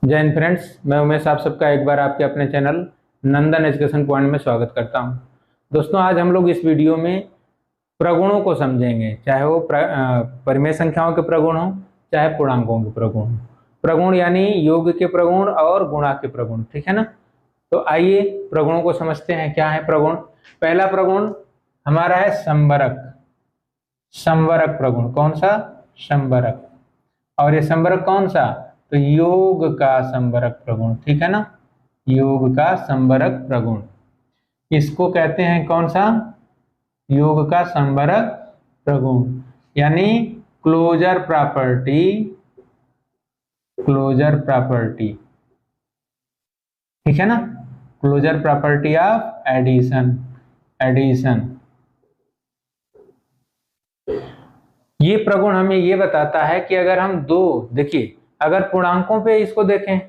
जय हिंद फ्रेंड्स, मैं उमेश आप सबका एक बार आपके अपने चैनल नंदन एजुकेशन पॉइंट में स्वागत करता हूं। दोस्तों, आज हम लोग इस वीडियो में प्रगुणों को समझेंगे, चाहे वो परिमेय संख्याओं के प्रगुण हो चाहे पूर्णांकों के प्रगुण हो। प्रगुण यानी योग के प्रगुण और गुणा के प्रगुण, ठीक है ना। तो आइए प्रगुणों को समझते हैं। क्या है प्रगुण? पहला प्रगुण हमारा है संवरक। संवरक प्रगुण कौन सा? संवरक। और ये संवरक कौन सा? तो योग का संवरक प्रगुण, ठीक है ना। योग का संवरक प्रगुण, इसको कहते हैं कौन सा? योग का संवरक प्रगुण, यानी क्लोजर प्रॉपर्टी। क्लोजर प्रॉपर्टी, ठीक है ना। Closure property of addition. Addition ये प्रगुण हमें ये बताता है कि अगर हम देखिए, अगर पूर्णांकों पे इसको देखें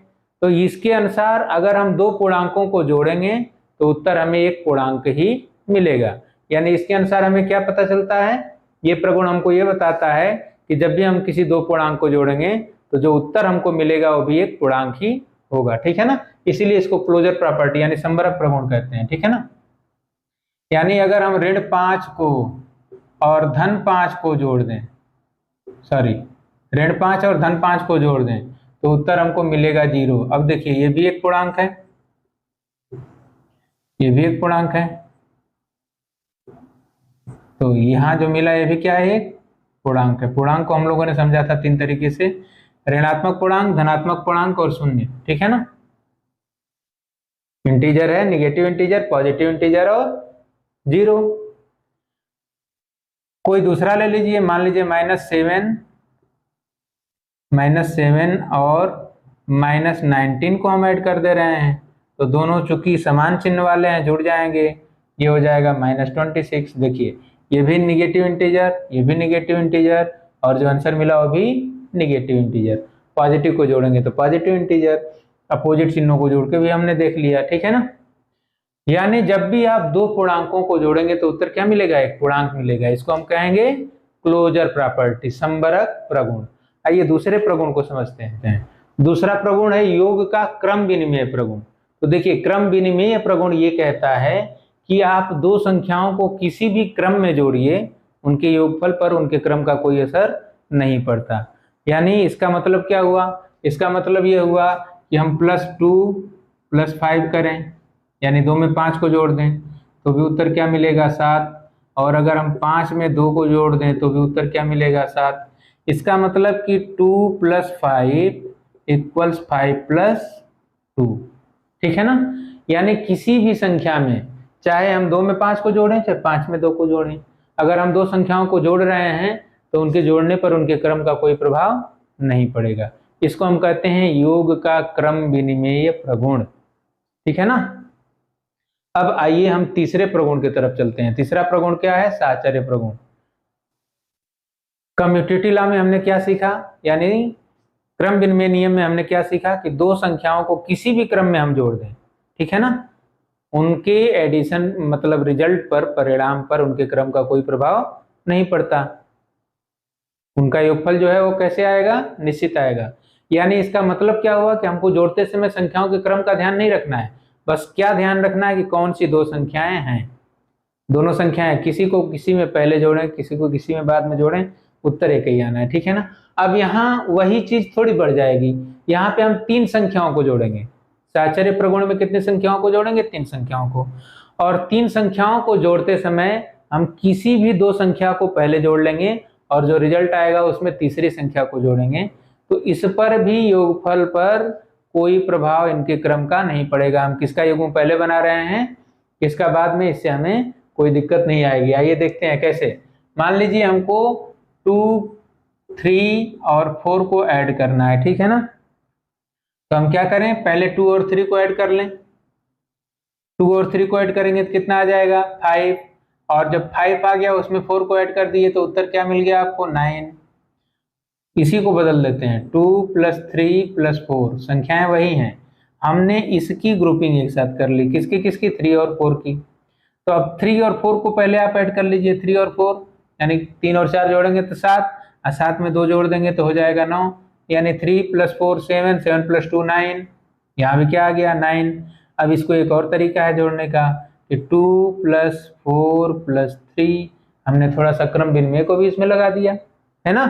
तो इसके अनुसार अगर हम दो पूर्णांकों को जोड़ेंगे तो उत्तर हमें एक पूर्णांक ही मिलेगा। यानी इसके अनुसार हमें क्या पता चलता है? ये प्रगुण हमको ये बताता है कि जब भी हम किसी दो पूर्णांक को जोड़ेंगे तो जो उत्तर हमको मिलेगा वो भी एक पूर्णांक ही होगा, ठीक है ना। इसीलिए इसको क्लोजर प्रॉपर्टी यानी संवरक प्रगुण कहते हैं, ठीक है ना। यानी अगर हम ऋण 5 को और धन 5 को जोड़ दें, ऋण 5 और धन 5 को जोड़ दें तो उत्तर हमको मिलेगा 0। अब देखिए, ये भी एक पूर्णांक है, ये भी एक पूर्णांक है, तो यहां जो मिला ये भी क्या है? एक पूर्णांक है। पूर्णांक को हम लोगों ने समझा था 3 तरीके से: ऋणात्मक पूर्णांक, धनात्मक पूर्णांक और शून्य, ठीक है ना। इंटीजर है, निगेटिव इंटीजर, पॉजिटिव इंटीजर और 0। कोई दूसरा ले लीजिए, मान लीजिए -7 और -19 को हम ऐड कर दे रहे हैं, तो दोनों चूंकि समान चिन्ह वाले हैं जुड़ जाएंगे, ये हो जाएगा -26। देखिए, ये भी निगेटिव इंटीजर, ये भी निगेटिव इंटीजर, और जो आंसर मिला वो भी निगेटिव इंटीजर। पॉजिटिव को जोड़ेंगे तो पॉजिटिव इंटीजर, अपोजिट चिन्हों को जोड़ के भी हमने देख लिया, ठीक है ना। यानी जब भी आप दो पूर्णांकों को जोड़ेंगे तो उत्तर क्या मिलेगा? एक पूर्णांक मिलेगा। इसको हम कहेंगे क्लोजर प्रॉपर्टी, संवरक प्रगुण। आइए दूसरे प्रगुण को समझते हैं। दूसरा प्रगुण है योग का क्रम विनिमेय प्रगुण। तो देखिए, क्रम विनिमेय प्रगुण ये कहता है कि आप दो संख्याओं को किसी भी क्रम में जोड़िए, उनके योगफल पर उनके क्रम का कोई असर नहीं पड़ता। यानी इसका मतलब क्या हुआ? इसका मतलब ये हुआ कि हम +2 + 5 करें, यानी 2 में 5 को जोड़ दें तो भी उत्तर क्या मिलेगा? 7। और अगर हम 5 में 2 को जोड़ दें तो भी उत्तर क्या मिलेगा? 7। इसका मतलब कि 2 + 5 = 5 + 2, ठीक है ना। यानी किसी भी संख्या में, चाहे हम 2 में 5 को जोड़ें चाहे 5 में 2 को जोड़ें, अगर हम दो संख्याओं को जोड़ रहे हैं तो उनके जोड़ने पर उनके क्रम का कोई प्रभाव नहीं पड़ेगा। इसको हम कहते हैं योग का क्रम विनिमेय प्रगुण, ठीक है ना। अब आइए हम तीसरे प्रगुण की तरफ चलते हैं। तीसरा प्रगुण क्या है? साहचर्य प्रगुण। कम्यूटेटिव लॉ में हमने क्या सीखा, यानी क्रम विनिमय नियम में हमने क्या सीखा कि दो संख्याओं को किसी भी क्रम में हम जोड़ दें, ठीक है ना, उनके एडिशन मतलब रिजल्ट पर, परिणाम पर उनके क्रम का कोई प्रभाव नहीं पड़ता। उनका योगफल जो है वो कैसे आएगा? निश्चित आएगा। यानी इसका मतलब क्या हुआ कि हमको जोड़ते समय संख्याओं के क्रम का ध्यान नहीं रखना है। बस क्या ध्यान रखना है कि कौन सी दो संख्याएं हैं। दोनों संख्याएं, किसी को किसी में पहले जोड़ें, किसी को किसी में बाद में जोड़ें, उत्तर एक ही आना है, ठीक है ना। अब यहाँ वही चीज थोड़ी बढ़ जाएगी। यहाँ पे हम 3 संख्याओं को जोड़ेंगे। साहचर्य प्रगुण में कितनी संख्याओं को जोड़ेंगे? 3 संख्याओं को। और 3 संख्याओं को जोड़ते समय हम किसी भी दो संख्या को पहले जोड़ लेंगे और जो रिजल्ट आएगा उसमें तीसरी संख्या को जोड़ेंगे, तो इस पर भी योगफल पर कोई प्रभाव इनके क्रम का नहीं पड़ेगा। हम किसका युग्म पहले बना रहे हैं, किसका बाद में, इससे हमें कोई दिक्कत नहीं आएगी। आइए देखते हैं कैसे। मान लीजिए हमको 2, 3 और 4 को ऐड करना है, ठीक है ना। तो हम क्या करें? पहले 2 और 3 को ऐड कर लें। 2 और 3 को ऐड करेंगे तो कितना आ जाएगा? 5। और जब 5 आ गया उसमें 4 को ऐड कर दिए तो उत्तर क्या मिल गया आपको? 9। इसी को बदल देते हैं, 2 + 3 + 4, संख्याएं वही हैं, हमने इसकी ग्रुपिंग एक साथ कर ली। किसकी किसकी? 3 और 4 की। तो अब 3 और 4 को पहले आप ऐड कर लीजिए। 3 और 4 यानी 3 और 4 जोड़ेंगे तो 7, और 7 में 2 जोड़ देंगे तो हो जाएगा 9। यानी 3 + 4 7, 7 + 2 9, यहाँ भी क्या आ गया 9। अब इसको एक और तरीका है जोड़ने का कि 2 + 4 + 3, हमने थोड़ा सा क्रम विनिमय को भी इसमें लगा दिया है ना,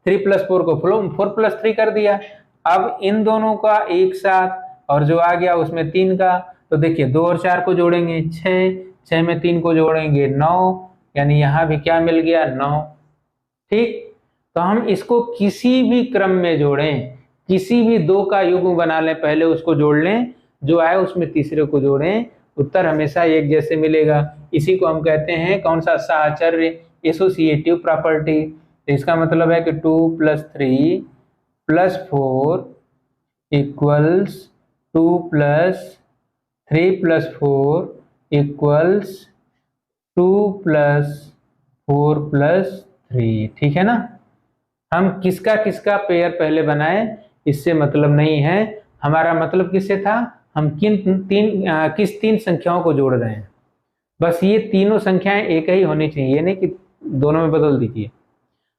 3 + 4 को 4 + 3 कर दिया। अब इन दोनों का एक साथ और जो आ गया उसमें 3 का, तो देखिए 2 और 4 को जोड़ेंगे 6, 6 में 3 को जोड़ेंगे 9, यानी यहाँ भी क्या मिल गया 9। ठीक, तो हम इसको किसी भी क्रम में जोड़ें, किसी भी 2 का युग्म बना लें, पहले उसको जोड़ लें, जो आए उसमें तीसरे को जोड़ें, उत्तर हमेशा एक जैसे मिलेगा। इसी को हम कहते हैं कौन सा, साहचर्य, एसोसिएटिव प्रॉपर्टी। तो इसका मतलब है कि 2 + 3 + 4 = 2 + 3 + 4 = 2 + 4 + 3। ठीक है ना, हम किसका किसका पेयर पहले बनाए इससे मतलब नहीं है, हमारा मतलब किससे था, हम किस 3 संख्याओं को जोड़ रहे हैं। बस ये तीनों संख्याएं एक ही होनी चाहिए, नहीं कि दोनों में बदल दीजिए।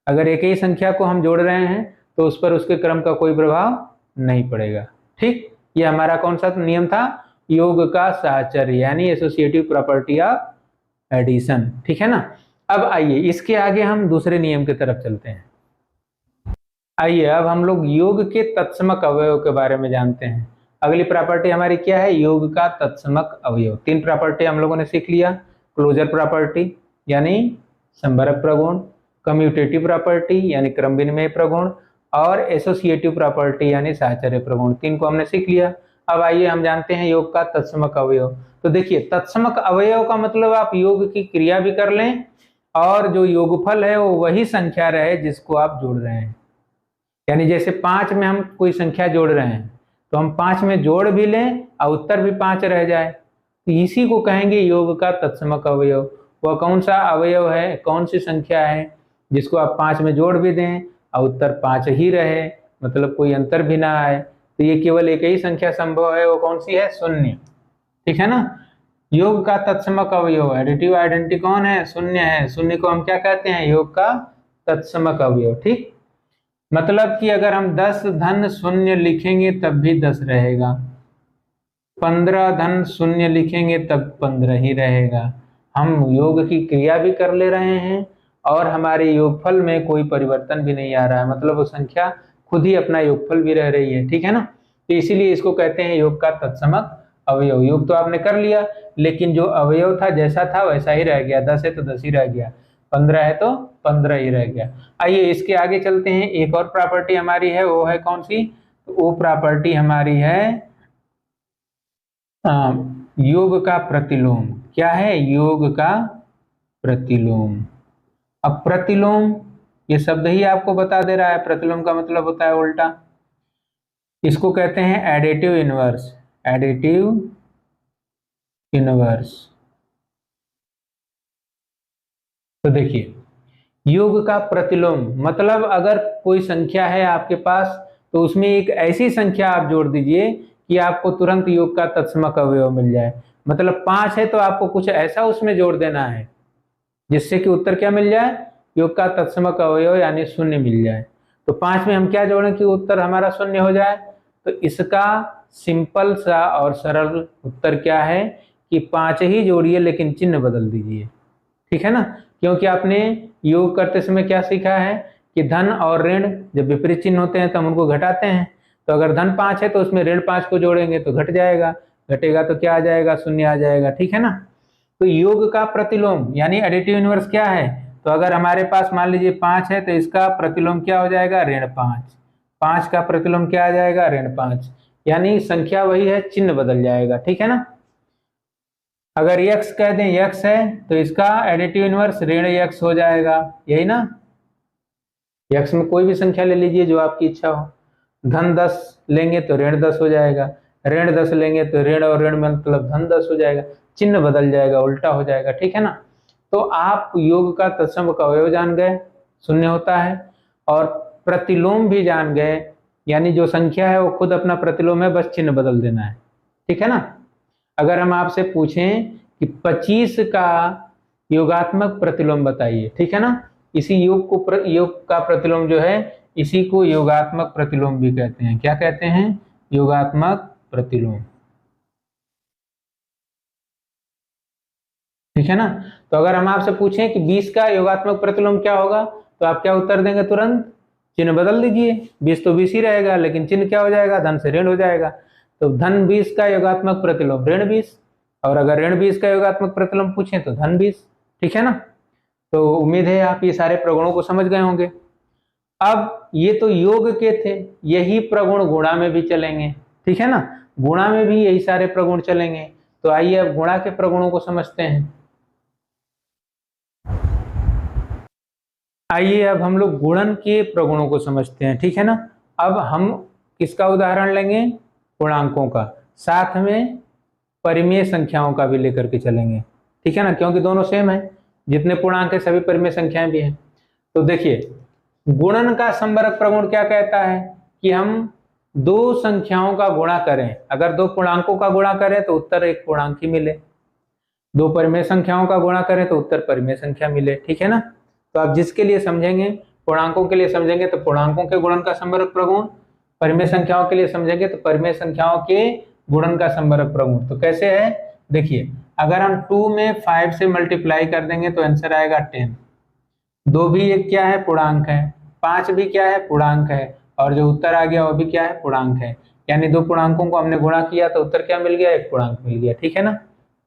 अगर एक ही संख्या को हम जोड़ रहे हैं तो उस पर उसके क्रम का कोई प्रभाव नहीं पड़ेगा। ठीक, ये हमारा कौन सा नियम था, योग का साहचर्य यानी एसोसिएटिव प्रॉपर्टी ऑफ एडिशन। ठीक है ना, अब आइए इसके आगे हम दूसरे नियम की तरफ चलते हैं। आइए अब हम लोग योग के तत्समक अवयव के बारे में जानते हैं। अगली प्रॉपर्टी हमारी क्या है, योग का तत्समक अवयव। 3 प्रॉपर्टी हम लोगों ने सीख लिया, क्लोजर प्रॉपर्टी यानी संबरक प्रगुण, कम्यूटेटिव प्रॉपर्टी यानी क्रम विनिमय प्रगुण, और एसोसिएटिव प्रॉपर्टी यानी साहचर्य प्रगुण। 3 को हमने सीख लिया। अब आइए हम जानते हैं योग का तत्समक अवयव। तो देखिए तत्समक अवयव का मतलब आप योग की क्रिया भी कर लें और जो योगफल है वो वही संख्या रहे जिसको आप जोड़ रहे हैं। यानी जैसे 5 में हम कोई संख्या जोड़ रहे हैं तो हम 5 में जोड़ भी लें और उत्तर भी 5 रह जाए, तो इसी को कहेंगे योग का तत्समक अवयव। वह कौन सा अवयव है, कौन सी संख्या है जिसको आप 5 में जोड़ भी दें और उत्तर 5 ही रहे, मतलब कोई अंतर भी ना आए। तो ये केवल एक ही संख्या संभव है, वो कौन सी है, 0। ठीक है ना, योग का तत्समक अवयव एडिटिव आइडेंटिटी कौन है, 0 है। 0 को हम क्या कहते हैं, योग का तत्समक अवयव। ठीक, मतलब कि अगर हम 10 धन 0 लिखेंगे तब भी 10 रहेगा, 15 धन 0 लिखेंगे तब 15 ही रहेगा। हम योग की क्रिया भी कर ले रहे हैं और हमारे योगफल में कोई परिवर्तन भी नहीं आ रहा है, मतलब वो संख्या खुद ही अपना योगफल भी रह रही है। ठीक है ना, तो इसीलिए इसको कहते हैं योग का तत्समक अवयव। योग तो आपने कर लिया लेकिन जो अवयव था जैसा था वैसा ही रह गया, 10 है तो 10 ही रह गया, 15 है तो 15 ही रह गया। आइए इसके आगे चलते हैं। एक और प्रॉपर्टी हमारी है, वो है कौन सी, तो वो प्रॉपर्टी हमारी है योग का प्रतिलोम। क्या है, योग का प्रतिलोम। अब प्रतिलोम ये शब्द ही आपको बता दे रहा है, प्रतिलोम का मतलब होता है उल्टा। इसको कहते हैं एडिटिव इनवर्स, एडिटिव इनवर्स। तो देखिए योग का प्रतिलोम मतलब अगर कोई संख्या है आपके पास तो उसमें एक ऐसी संख्या आप जोड़ दीजिए कि आपको तुरंत योग का तत्समक अवयव मिल जाए। मतलब 5 है तो आपको कुछ ऐसा उसमें जोड़ देना है जिससे कि उत्तर क्या मिल जाए, योग का तत्समक अवयव यानी 0 मिल जाए। तो 5 में हम क्या जोड़ें कि उत्तर हमारा 0 हो जाए, तो इसका सिंपल सा और सरल उत्तर क्या है कि 5 ही जोड़िए लेकिन चिन्ह बदल दीजिए। ठीक है ना, क्योंकि आपने योग करते समय क्या सीखा है कि धन और ऋण जब विपरीत चिन्ह होते हैं तो हम उनको घटाते हैं। तो अगर धन 5 है तो उसमें ऋण 5 को जोड़ेंगे तो घट जाएगा, घटेगा तो क्या आ जाएगा, 0 आ जाएगा। ठीक है ना, तो योग का प्रतिलोम यानी एडिटिव इनवर्स क्या है, तो अगर हमारे पास मान लीजिए 5 है तो इसका प्रतिलोम क्या हो जाएगा, ऋण 5। 5 का प्रतिलोम क्या आ जाएगा, ऋण 5, यानी संख्या वही है, चिन्ह बदल जाएगा। ठीक है ना, अगर x कह दें x है तो इसका एडिटिव इनवर्स ऋण x हो जाएगा, यही ना। x में कोई भी संख्या ले लीजिए जो आपकी इच्छा हो, धन 10 लेंगे तो ऋण 10 हो जाएगा, ऋण 10 लेंगे तो ऋण और ऋण मतलब धन 10 हो जाएगा, चिन्ह बदल जाएगा, उल्टा हो जाएगा। ठीक है ना, तो आप योग का तत्समक अवयव जान गए, 0 होता है, और प्रतिलोम भी जान गए, यानी जो संख्या है वो खुद अपना प्रतिलोम है, बस चिन्ह बदल देना है। ठीक है ना, अगर हम आपसे पूछें कि 25 का योगात्मक प्रतिलोम बताइए, ठीक है ना, इसी योग का प्रतिलोम जो है इसी को योगात्मक प्रतिलोम भी कहते हैं। क्या कहते हैं? योगात्मक प्रतिलोम। ठीक है ना। तो अगर हम आपसे पूछें कि 20 का योगात्मक प्रतिलोम क्या होगा, तो आप क्या उत्तर देंगे? तुरंत चिन्ह बदल दीजिए। 20 तो 20 ही रहेगा, लेकिन चिन्ह क्या हो जाएगा? धन से ऋण हो जाएगा। तो धन 20 का योगात्मक प्रतिलोम ऋण 20, और अगर ऋण 20 का योगात्मक प्रतिलोम पूछें तो धन 20। ठीक है ना। तो उम्मीद है आप ये सारे प्रगुणों को समझ गए होंगे। अब ये तो योग के थे, यही प्रगुण गुणा में भी चलेंगे। ठीक है ना, गुणा में भी यही सारे प्रगुण चलेंगे। तो आइए अब गुणा के प्रगुणों को समझते हैं। आइए अब हम लोग गुणन के प्रगुणों को समझते हैं। ठीक है ना। अब हम किसका उदाहरण लेंगे? पूर्णांकों का, साथ में परिमेय संख्याओं का भी लेकर के चलेंगे। ठीक है ना, क्योंकि दोनों सेम है, जितने पूर्णांक है सभी परिमेय संख्याएं भी हैं। तो देखिए, गुणन का संवर्ग प्रगुण क्या कहता है कि हम दो संख्याओं का गुणा करें। अगर दो पूर्णांकों का गुणा करें तो उत्तर एक पूर्णांक ही मिले, दो परिमेय संख्याओं का गुणा करें तो उत्तर परिमेय संख्या मिले। ठीक है ना। तो आप जिसके लिए समझेंगे, पूर्णांकों के लिए समझेंगे तो पूर्णांकों के गुणन का संवर्ग प्रगुण, परिमेय संख्याओं के लिए समझेंगे तो परिमेय संख्याओं के गुणन का संवर्ग प्रगुण। तो कैसे है? देखिए, अगर हम 2 में 5 से मल्टीप्लाई कर देंगे तो आंसर आएगा 10। 2 भी एक क्या है? पूर्णांक है। 5 भी क्या है? पूर्णांक है। और जो उत्तर आ गया वो भी क्या है? पूर्णांक है। यानी दो पूर्णांकों को हमने गुणा किया तो उत्तर क्या मिल गया? एक पूर्णांक मिल गया। ठीक है ना।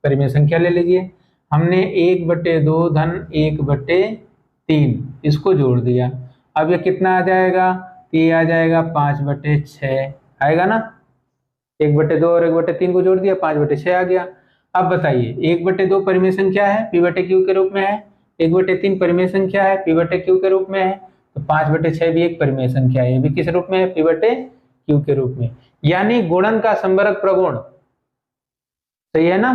परिमेय संख्या ले लीजिए, हमने 1/2 धन 1/3 इसको जोड़ दिया। अब ये कितना आ जाएगा? ये आ जाएगा 5/6 आएगा ना। 1/2 और 1/3 को जोड़ दिया, 5/6 आ गया। अब बताइए, 1/2 परिमेय संख्या है, p/q के रूप में है। 1/3 परिमेय संख्या है, p/q के रूप में है। तो 5/6 भी एक परिमेय संख्या है, ये भी किस रूप में है? p/q के रूप में। यानी गुणन का संवर्ग प्रगुण सही है ना,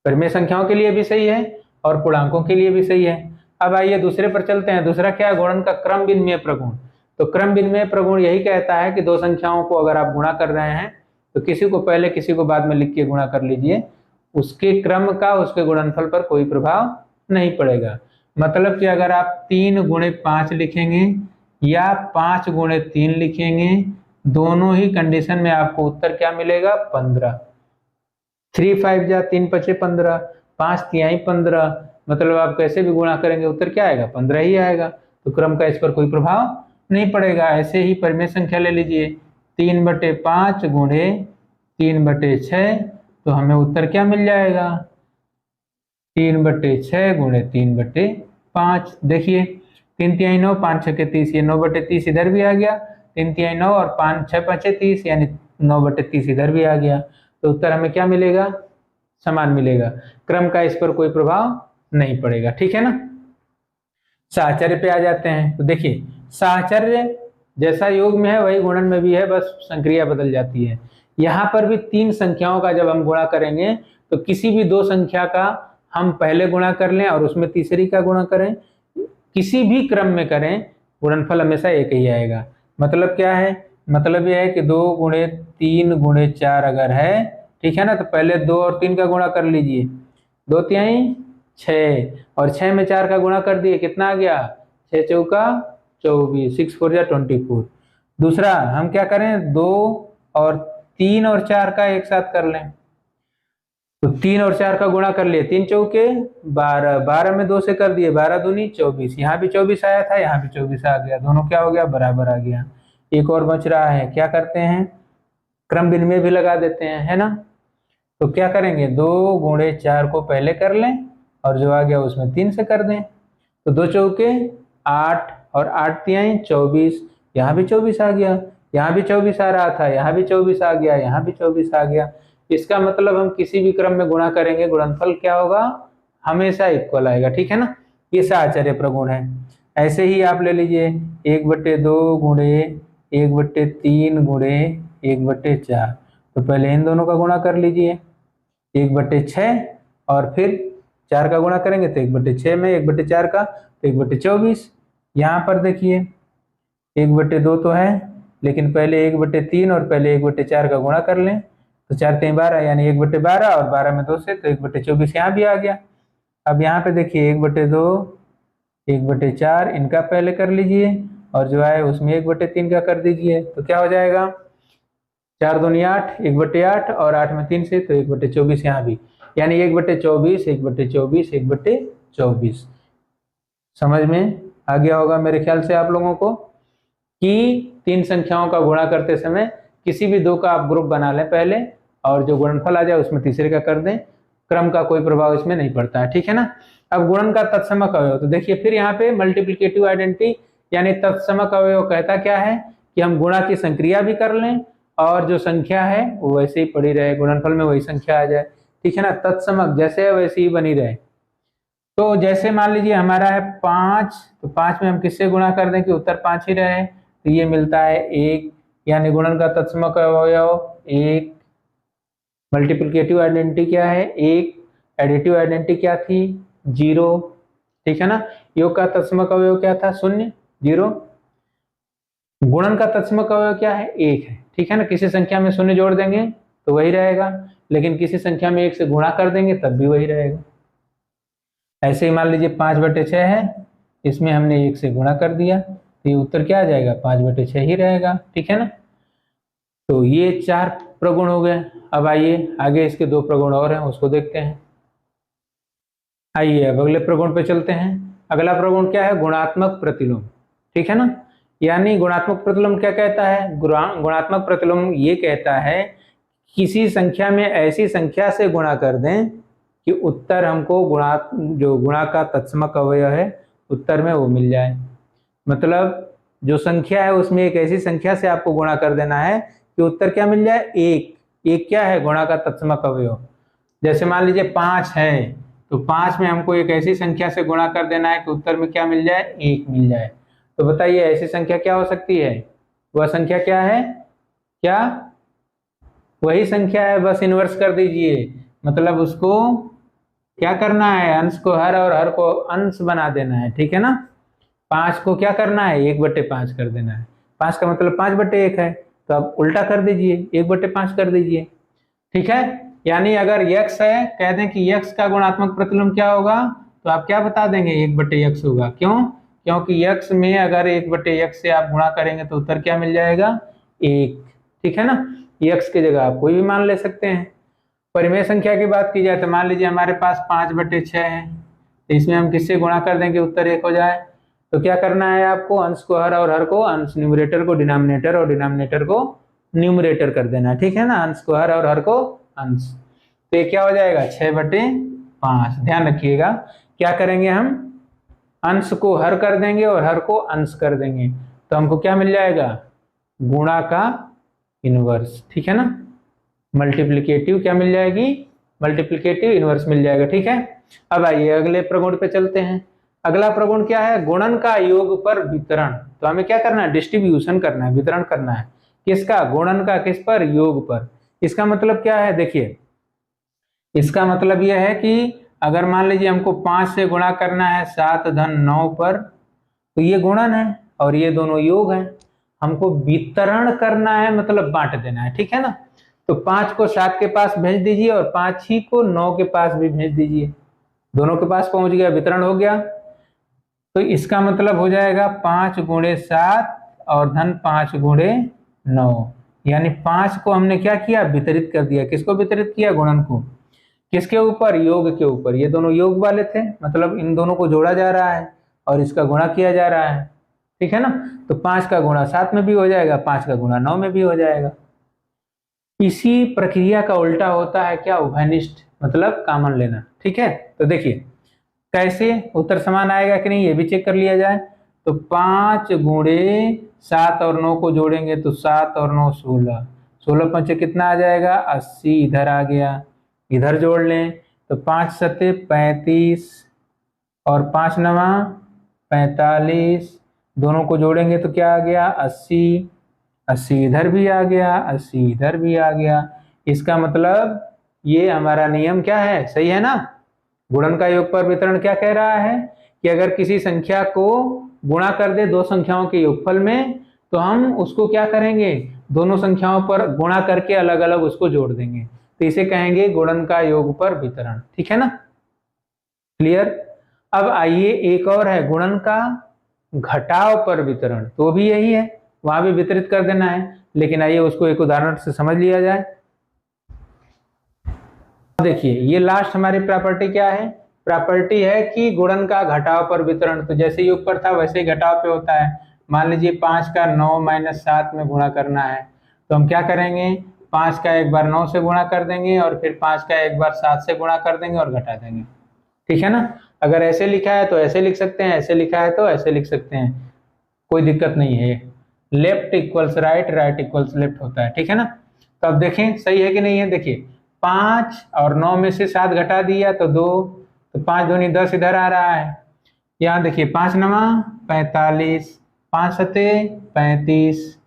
परिमेय संख्याओं के लिए भी सही है और पूर्णांकों के लिए भी सही है। अब आइए दूसरे पर चलते हैं। दूसरा क्या है? गुणन का क्रम विनिमय प्रगुण। तो क्रम विनिमय प्रगुण यही कहता है कि दो संख्याओं को अगर आप गुणा कर रहे हैं तो किसी को पहले किसी को बाद में लिख के गुणा कर लीजिए, उसके क्रम का उसके गुणनफल पर कोई प्रभाव नहीं पड़ेगा। मतलब कि अगर आप 3 × 5 लिखेंगे या 5 × 3 लिखेंगे, दोनों ही कंडीशन में आपको उत्तर क्या मिलेगा? 15। 3 5 जा 3 5 15, 5 तिहाई 15, मतलब आप कैसे भी गुणा करेंगे उत्तर क्या आएगा? 15 ही आएगा। तो क्रम का इस पर कोई प्रभाव नहीं पड़ेगा। ऐसे ही परिमेय संख्या ले लीजिए, 3/5 × 3/6, तो हमें उत्तर क्या मिल जाएगा? 3/6 × 3/5। देखिए, 3 तिहाई 9, 5 6 30, ये 9/30 इधर भी आ गया। 3 तिहाई 9 और 5 6 5 30, यानी 9/30 इधर भी आ गया। तो उत्तर हमें क्या मिलेगा? समान मिलेगा। क्रम का इस पर कोई प्रभाव नहीं पड़ेगा। ठीक है ना। साहचर्य पे आ जाते हैं। तो देखिए, साहचर्य जैसा योग में है वही गुणन में भी है, बस संक्रिया बदल जाती है। यहाँ पर भी 3 संख्याओं का जब हम गुणा करेंगे तो किसी भी 2 संख्या का हम पहले गुणा कर लें और उसमें तीसरी का गुणा करें, किसी भी क्रम में करें, गुणनफल हमेशा एक ही आएगा। मतलब क्या है? मतलब यह है कि 2 × 3 × 4 अगर है, ठीक है ना, तो पहले 2 और 3 का गुणा कर लीजिए, 2 तिहाई 6, और 6 में 4 का गुणा कर दिए, कितना आ गया? 6 चौका 24, 6 4 जा 24। दूसरा हम क्या करें? 2 और 3 और 4 का एक साथ कर लें, तो 3 और 4 का गुणा कर लिए, 3 चौके 12, 12 में 2 से कर दिए, 12 दूनी 24, यहाँ भी 24 आया था, यहाँ भी 24 आ गया, दोनों क्या हो गया? बराबर आ गया। एक और बच रहा है, क्या करते हैं? क्रम विनिमय भी लगा देते हैं, है ना। तो क्या करेंगे? 2 × 4 को पहले कर लें और जो आ गया उसमें 3 से कर दें, तो 2 चौके 8 और 8 तिहाई 24, यहाँ भी 24 आ गया, यहाँ भी 24 आ रहा था, यहाँ भी 24 आ गया, यहाँ भी 24 आ गया। इसका मतलब हम किसी भी क्रम में गुणा करेंगे, गुणनफल क्या होगा? हमेशा इक्वल आएगा। ठीक है ना। ये साहचर्य प्रगुण है। ऐसे ही आप ले लीजिए 1/2 × 1/3 × 1/4, तो पहले इन दोनों का गुणा कर लीजिए, 1/6, और फिर 4 का गुणा करेंगे तो 1/6 में 1/4 का तो 1/24। यहाँ पर देखिए 1/2 तो है, लेकिन पहले 1/3 और पहले 1/4 का गुणा कर लें, तो 4 3 12, यानी 1/12, और 12 में 2 से तो 1/24 यहाँ भी आ गया। अब यहाँ पे देखिए 1/2 1/4 इनका पहले कर लीजिए और जो है उसमें 1/3 का कर दीजिए, तो क्या हो जाएगा 4 दूनी 8, 1/8 और 8 में 3 से तो 1/24 यहाँ भी, यानी 1/24, 1/24, 1/24। समझ में आ गया होगा मेरे ख्याल से आप लोगों को कि 3 संख्याओं का गुणा करते समय किसी भी 2 का आप ग्रुप बना लें पहले, और जो गुणनफल आ जाए उसमें तीसरे का कर दें, क्रम का कोई प्रभाव इसमें नहीं पड़ता है, ठीक है ना। अब गुणन का तत्समक अवयव, तो देखिए फिर यहाँ पे मल्टीप्लिकेटिव आइडेंटिटी यानी तत्समक अवयव कहता क्या है कि हम गुणा की संक्रिया भी कर लें और जो संख्या है वो वैसे ही पड़ी रहे, गुणनफल में वही संख्या आ जाए, ठीक है ना। तत्समक जैसे है वैसे ही बनी रहे। तो जैसे मान लीजिए हमारा है 5, तो 5 में हम किससे गुणा कर दें कि उत्तर 5 ही रहे, तो ये मिलता है 1, यानी गुणन का तत्समक अवयव 1। मल्टीप्लिकेटिव आइडेंटिटी क्या है 1, एडिटिव आइडेंटिटी क्या थी 0, ठीक है ना। योग का तत्समक अवयव क्या था 0, 0। गुणन का तत्समक अवयव क्या है 1 है, ठीक है ना। किसी संख्या में 0 जोड़ देंगे तो वही रहेगा, लेकिन किसी संख्या में 1 से गुणा कर देंगे तब भी वही रहेगा। ऐसे ही मान लीजिए 5/6 है, इसमें हमने 1 से गुणा कर दिया तो ये उत्तर क्या आ जाएगा 5/6 ही रहेगा, ठीक है ना। तो ये 4 प्रगुण हो गए। अब आइए आगे इसके 2 प्रगुण और हैं उसको देखते हैं। आइए अब अगले प्रगुण पे चलते हैं। अगला प्रगुण क्या है गुणात्मक प्रतिलोम, ठीक है ना। यानी गुणात्मक प्रतिलोम क्या कहता है, गुणात्मक प्रतिलोम ये कहता है किसी संख्या में ऐसी संख्या से गुणा कर दें कि उत्तर हमको जो गुणा का तत्समक अवयव है उत्तर में वो मिल जाए। मतलब जो संख्या है उसमें एक ऐसी संख्या से आपको गुणा कर देना है कि उत्तर क्या मिल जाए 1। एक क्या है गुणा का तत्समक अवयव। जैसे मान लीजिए 5 है तो 5 में हमको एक ऐसी संख्या से गुणा कर देना है कि उत्तर में क्या मिल जाए 1 मिल जाए। तो बताइए ऐसी संख्या क्या हो सकती है, वह संख्या क्या है, क्या वही संख्या है, बस इन्वर्स कर दीजिए। मतलब उसको क्या करना है अंश को हर और हर को अंश बना देना है, ठीक है ना। 5 को क्या करना है 1/5 कर देना है, 5 का मतलब 5/1 है, तो आप उल्टा कर दीजिए 1/5 कर दीजिए, ठीक है। यानी अगर x है कह दें कि x का गुणात्मक प्रतिलोम क्या होगा, तो आप क्या बता देंगे 1/x होगा। क्यों, क्योंकि x में अगर 1/x से आप गुणा करेंगे तो उत्तर क्या मिल जाएगा 1, ठीक है ना। x की जगह आप कोई भी मान ले सकते हैं। परिमेय संख्या की बात की जाए तो मान लीजिए हमारे पास 5/6 है, तो इसमें हम किससे गुणा कर देंगे उत्तर 1 हो जाए। तो क्या करना है आपको अंश को हर और हर को अंश, न्यूमरेटर को डिनोमिनेटर और डिनोमिनेटर को न्यूमरेटर कर देना, ठीक है ना। अंश को हर और हर को अंश, तो ये क्या हो जाएगा 6/5। ध्यान रखिएगा क्या करेंगे हम अंश को हर कर देंगे और हर को अंश कर देंगे, तो हमको क्या मिल जाएगा गुणा का इनवर्स, ठीक है ना। मल्टीप्लिकेटिव क्या मिल जाएगी, मल्टीप्लिकेटिव इनवर्स मिल जाएगा, ठीक है। अब आइए अगले प्रगुण पे चलते हैं। अगला प्रगुण क्या है गुणन का योग पर वितरण। तो हमें क्या करना है डिस्ट्रीब्यूशन करना है, वितरण करना है किसका, गुणन का किस पर, योग पर। इसका मतलब क्या है देखिए, इसका मतलब यह है कि अगर मान लीजिए हमको 5 से गुणा करना है 7 धन 9 पर, तो ये गुणन है और ये दोनों योग है। हमको वितरण करना है मतलब बांट देना है, ठीक है ना। तो 5 को 7 के पास भेज दीजिए और 5 ही को 9 के पास भी भेज दीजिए, दोनों के पास पहुंच गया, वितरण हो गया। तो इसका मतलब हो जाएगा 5 × 7 और धन 5 × 9, यानी 5 को हमने क्या किया वितरित कर दिया। किसको वितरित किया, गुणन को। किसके ऊपर, योग के ऊपर। ये दोनों योग वाले थे, मतलब इन दोनों को जोड़ा जा रहा है और इसका गुणा किया जा रहा है, ठीक है ना। तो 5 का गुणा 7 में भी हो जाएगा, 5 का गुणा 9 में भी हो जाएगा। इसी प्रक्रिया का उल्टा होता है क्या, उभयनिष्ठ, मतलब कॉमन लेना, ठीक है। तो देखिए कैसे उत्तर समान आएगा कि नहीं ये भी चेक कर लिया जाए। तो 5 × 7 और 9 को जोड़ेंगे तो 7 और 9 16, 16 पंचे कितना आ जाएगा 80, इधर आ गया, इधर जोड़ लें तो 5 सत्ते 35 और 5 नवा 45, दोनों को जोड़ेंगे तो क्या आ गया 80, 80 इधर भी आ गया, 80 इधर भी आ गया। इसका मतलब ये हमारा नियम क्या है, सही है ना। गुणन का योग पर वितरण क्या कह रहा है कि अगर किसी संख्या को गुणा कर दे दो संख्याओं के योगफल में, तो हम उसको क्या करेंगे दोनों संख्याओं पर गुणा करके अलग अलग उसको जोड़ देंगे, तो इसे कहेंगे गुणन का योग पर वितरण, ठीक है ना। क्लियर। अब आइए एक और है गुणन का घटाव पर वितरण, तो भी यही है, वहां भी वितरित कर देना है। लेकिन आइए उसको एक उदाहरण से समझ लिया जाए। देखिए ये लास्ट हमारी प्रॉपर्टी क्या है, प्रॉपर्टी है कि गुणन का घटाव पर वितरण। तो जैसे योग पर था वैसे ही घटाव पे होता है। मान लीजिए 5 का 9 माइनस 7 में गुणा करना है, तो हम क्या करेंगे, 5 का एक बार 9 से गुणा कर देंगे और फिर 5 का एक बार 7 से गुणा कर देंगे और घटा देंगे। ठीक है ना। अगर ऐसे लिखा है तो ऐसे लिख सकते हैं, ऐसे लिखा है तो ऐसे लिख सकते हैं, कोई दिक्कत नहीं है। Left equals right, right equals left होता है। ठीक है ना। तो अब देखें सही है कि नहीं है। देखिए 5 और 9 में से 7 घटा दिया तो 2, तो 5 दूनी 10 इधर आ रहा है। यहाँ देखिए 5 नवा 45, 5 सते 35,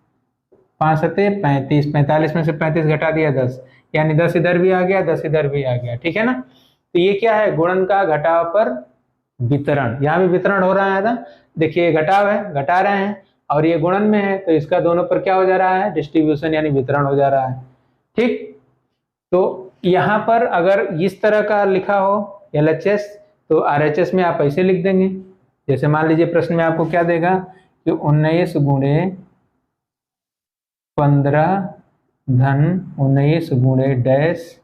5 सते 35, 45 में से 35 घटा दिया 10, यानी 10 इधर भी आ गया, 10 इधर भी आ गया। ठीक है ना। तो ये क्या है, गुणन का घटाव पर वितरण। यहाँ भी वितरण हो रहा है था, देखिए घटाव है, घटा रहे हैं, और ये गुणन में है तो इसका दोनों पर क्या हो जा रहा है, डिस्ट्रीब्यूशन यानी वितरण हो जा रहा है। ठीक। तो यहाँ पर अगर इस तरह का लिखा हो LHS तो RHS में आप ऐसे लिख देंगे। जैसे मान लीजिए प्रश्न में आपको क्या देगा कि 19 गुणे 15 धन 19 गुणे डैश,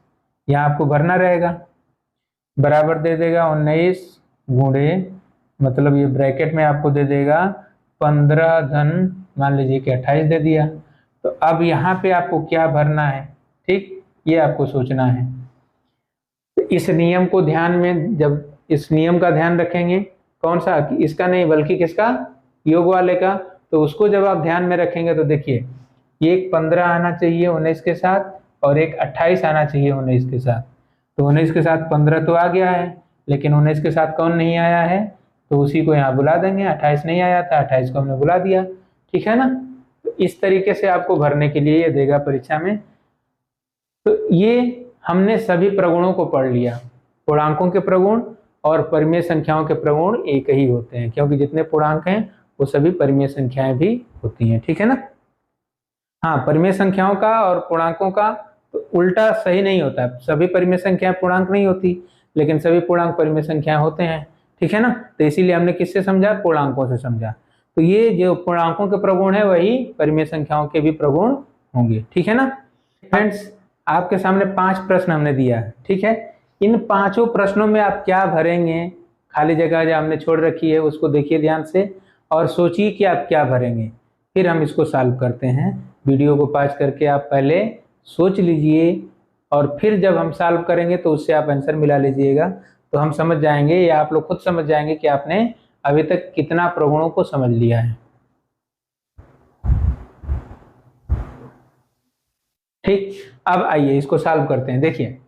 यहाँ आपको भरना रहेगा, बराबर दे देगा 19 गुणे, मतलब ये ब्रैकेट में आपको दे देगा 15 धन मान लीजिए कि 28 दे दिया। तो अब यहाँ पे आपको क्या भरना है, ठीक, ये आपको सोचना है। तो इस नियम को ध्यान में, जब इस नियम का ध्यान रखेंगे, कौन सा, इसका नहीं बल्कि किसका, योग वाले का, तो उसको जब आप ध्यान में रखेंगे तो देखिए ये एक 15 आना चाहिए 19 के साथ और एक 28 आना चाहिए 19 के साथ। तो 19 के साथ 15 तो आ गया है, लेकिन 19 के साथ कौन नहीं आया है, तो उसी को यहाँ बुला देंगे। 28 नहीं आया था, 28 को हमने बुला दिया। ठीक है ना। तो इस तरीके से आपको भरने के लिए ये देगा परीक्षा में। तो ये हमने सभी प्रगुणों को पढ़ लिया। पूर्णांकों के प्रगुण और परिमेय संख्याओं के प्रगुण एक ही होते हैं, क्योंकि जितने पूर्णांक हैं वो सभी परिमेय संख्याएं भी होती हैं। ठीक है ना। हाँ, परिमेय संख्याओं का और पूर्णांकों का तो उल्टा सही नहीं होता है। सभी परिमेय संख्याएं पूर्णांक नहीं होती, लेकिन सभी पूर्णांक परिमेय संख्याएं होते हैं। ठीक है ना। तो इसीलिए हमने किससे समझा, पूर्णांकों से समझा। तो ये जो पूर्णांकों के प्रगुण है वही परिमेय संख्याओं के भी प्रगुण होंगे। ठीक है ना। फ्रेंड्स, आपके सामने 5 प्रश्न हमने दिया है। ठीक है। इन 5 प्रश्नों में आप क्या भरेंगे, खाली जगह जो हमने छोड़ रखी है उसको देखिए ध्यान से और सोचिए कि आप क्या भरेंगे, फिर हम इसको सॉल्व करते हैं। वीडियो को पॉज करके आप पहले सोच लीजिए और फिर जब हम सॉल्व करेंगे तो उससे आप आंसर मिला लीजिएगा, तो हम समझ जाएंगे या आप लोग खुद समझ जाएंगे कि आपने अभी तक कितना प्रगुणों को समझ लिया है। ठीक, अब आइए इसको सॉल्व करते हैं। देखिए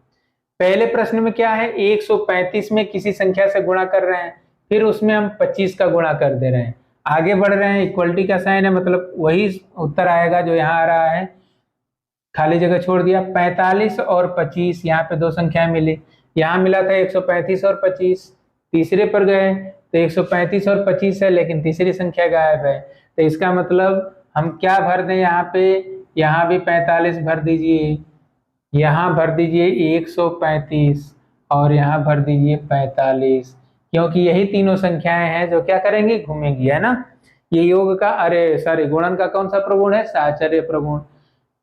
पहले प्रश्न में क्या है, 135 में किसी संख्या से गुणा कर रहे हैं, फिर उसमें हम 25 का गुणा कर दे रहे हैं, आगे बढ़ रहे हैं, इक्वलिटी का साइन है, मतलब वही उत्तर आएगा जो यहाँ आ रहा है, खाली जगह छोड़ दिया। 45 और 25, यहाँ पे 2 संख्याएं मिली, यहाँ मिला था 135 और 25, तीसरे पर गए तो 135 और 25 है, लेकिन तीसरी संख्या गायब है। तो इसका मतलब हम क्या भर दें, यहाँ पे, यहाँ भी 45 भर दीजिए, यहाँ भर दीजिए 135 और यहाँ भर दीजिए 45, क्योंकि यही तीनों संख्याएं हैं जो क्या करेंगी, घूमेंगी, है ना। ये योग का, अरे सॉरी, गुणन का कौन सा प्रगुण है, साहचर्य प्रगुण।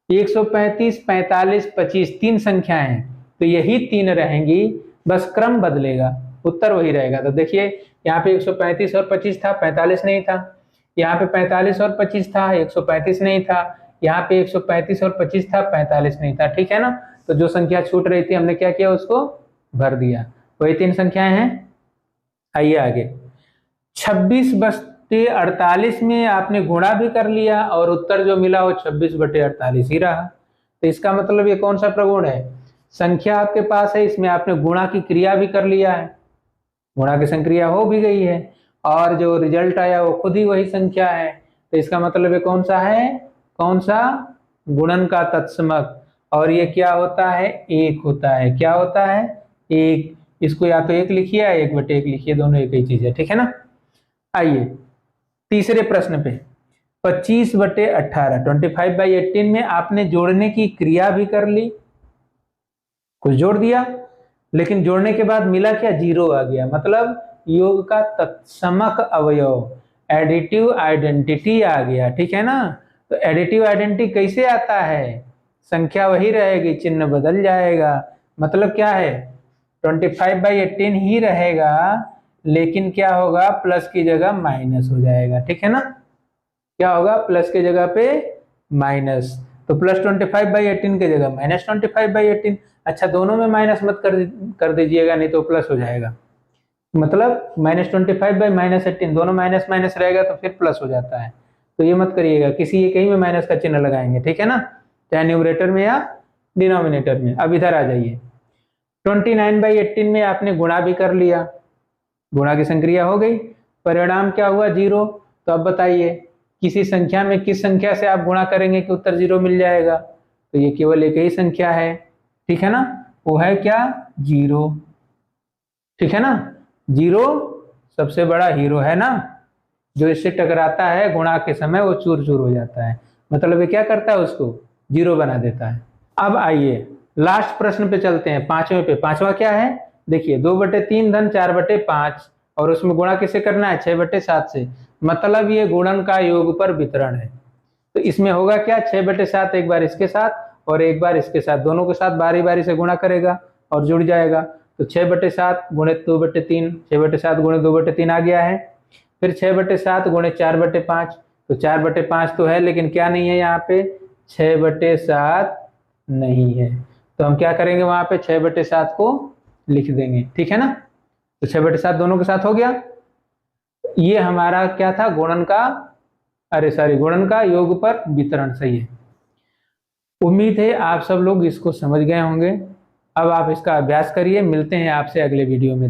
135, 45, 25 3 संख्याएं हैं, तो यही 3 रहेंगी, बस क्रम बदलेगा, उत्तर वही रहेगा। तो देखिए यहाँ पे 135 और 25 था, 45 नहीं था, यहाँ पे 45 और 25 था, 135 नहीं था, यहाँ पे 135 और 25 था, 45 नहीं था। ठीक है ना। तो जो संख्या छूट रही थी हमने क्या किया, उसको भर दिया, वही 3 संख्याएं हैं। आइए आगे, 26/48 में आपने गुणा भी कर लिया और उत्तर जो मिला वो 26/48 ही रहा। तो इसका मतलब ये कौन सा प्रगुण है, संख्या आपके पास है, इसमें आपने गुणा की क्रिया भी कर लिया है, गुणा की संक्रिया हो भी गई है, और जो रिजल्ट आया वो खुद ही वही संख्या है। तो इसका मतलब ये कौन सा है, कौन सा, गुणन का तत्समक, और ये क्या होता है, 1 होता है। क्या होता है, 1। इसको या तो 1 लिखिए या 1/1 लिखिए, दोनों एक ही चीज है। ठीक है ना। आइए तीसरे प्रश्न पे, 25/18, 25/18 में आपने जोड़ने की क्रिया भी कर ली, कुछ जोड़ दिया, लेकिन जोड़ने के बाद मिला क्या, 0 आ गया, मतलब योग का तत्समक अवयव, एडिटिव आइडेंटिटी आ गया, ठीक है ना। तो एडिटिव आइडेंटिटी कैसे आता है, संख्या वही रहेगी, चिन्ह बदल जाएगा। मतलब क्या है, 25/18 ही रहेगा, लेकिन क्या होगा, प्लस की जगह माइनस हो जाएगा, ठीक है ना। क्या होगा, प्लस की जगह पे माइनस, तो प्लस 25/18 की जगह माइनस 25/18। अच्छा, दोनों में माइनस मत कर दीजिएगा, नहीं तो प्लस हो जाएगा। मतलब -25/-18 दोनों माइनस माइनस रहेगा तो फिर प्लस हो जाता है, तो ये मत करिएगा, किसी एक ही में माइनस का चिन्ह लगाएंगे, ठीक है ना, चाहे न्यूमरेटर में या डिनोमिनेटर में। अब इधर आ जाइए, 29/18 में आपने गुणा भी कर लिया, गुणा की संक्रिया हो गई, परिणाम क्या हुआ, 0। तो अब बताइए, किसी संख्या में किस संख्या से आप गुणा करेंगे कि उत्तर 0 मिल जाएगा, तो ये केवल एक ही संख्या है, ठीक है ना, वो है क्या, 0, ठीक है ना। 0 सबसे बड़ा हीरो है ना, जो इससे टकराता है गुणा के समय वो चूर चूर हो जाता है, मतलब ये क्या करता है, उसको 0 बना देता है। अब आइए लास्ट प्रश्न पे चलते हैं, पांचवें पे। पांचवा क्या है, देखिए 2/3 धन 4/5, और उसमें गुणा किसे करना है, 6/7 से, मतलब ये गुणन का योग पर वितरण है। तो इसमें होगा क्या, 6/7 एक बार इसके साथ और एक बार इसके साथ, दोनों के साथ बारी बारी से गुणा करेगा और जुड़ जाएगा। तो 6/7 गुणित 2/3, 6/7 गुणित 2/3 आ गया है। फिर 6/7 गुणित 4/5, तो 4/5 तो है, लेकिन क्या नहीं है यहाँ पे, 6/7 नहीं है, तो हम क्या करेंगे, वहां पे 6/7 को लिख देंगे, ठीक है ना। तो 6/7 दोनों के साथ हो गया। ये हमारा क्या था, गुणन का, अरे सॉरी, गुणन का योग पर वितरण, सही है। उम्मीद है आप सब लोग इसको समझ गए होंगे। अब आप इसका अभ्यास करिए, मिलते हैं आपसे अगले वीडियो में।